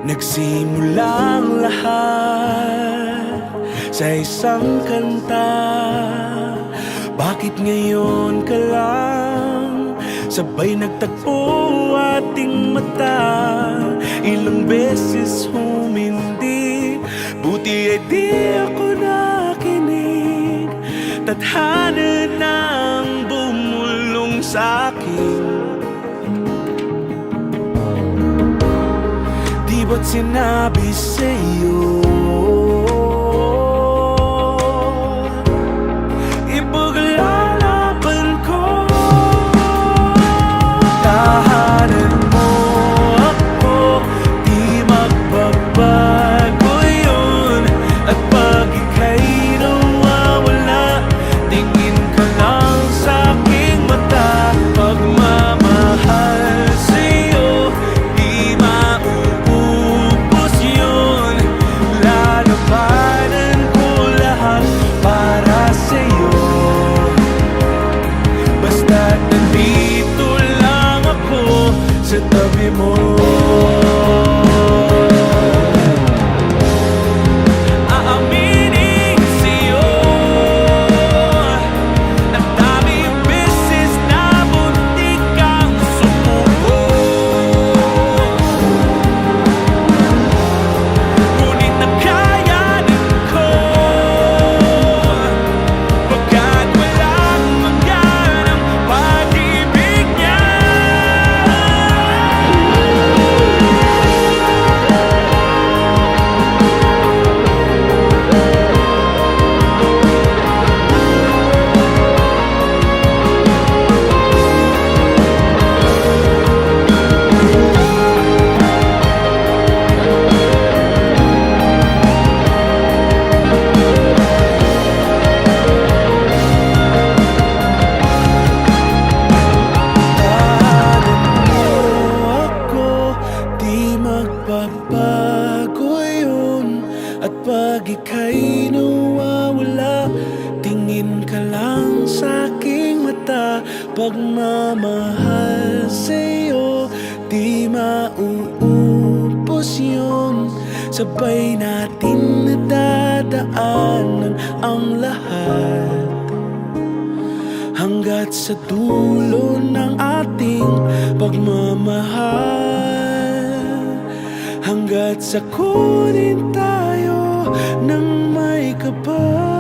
Nagsimulang lahat sa isang kanta. Bakit ngayon ka lang sabay nagtagpo ating mata? Ilang beses humindi, buti ay di ako nakinig. Tadhana nang bumulong sa'kin. Di ba't sinabi sa'yo ipaglalaban ko? Tahanan mo ako, di magbabago yun. At pag ika'y nawawala, tingin ka lang sa'king mata. Pagmamahal sa'yo, di mauubos yun. Lalabanan ko lahat para sa'yo. Basta't nandito lang ako sa tabi mo. Aaminin sa'yo, ang daming beses na muntik kang sumuko. Ngunit nakayanin ko, pagkat walang hanggan ang pag-ibig niya. Magbabago yun. At pag ika'y nawawala, tingin ka lang sa'king mata. Pagmamahal sa'yo, di mauubos yun. Sabay natin nadadaanan ang lahat, hanggat sa dulo ng ating pagmamahal. Hanggat sa kunin tayo ng may kapal.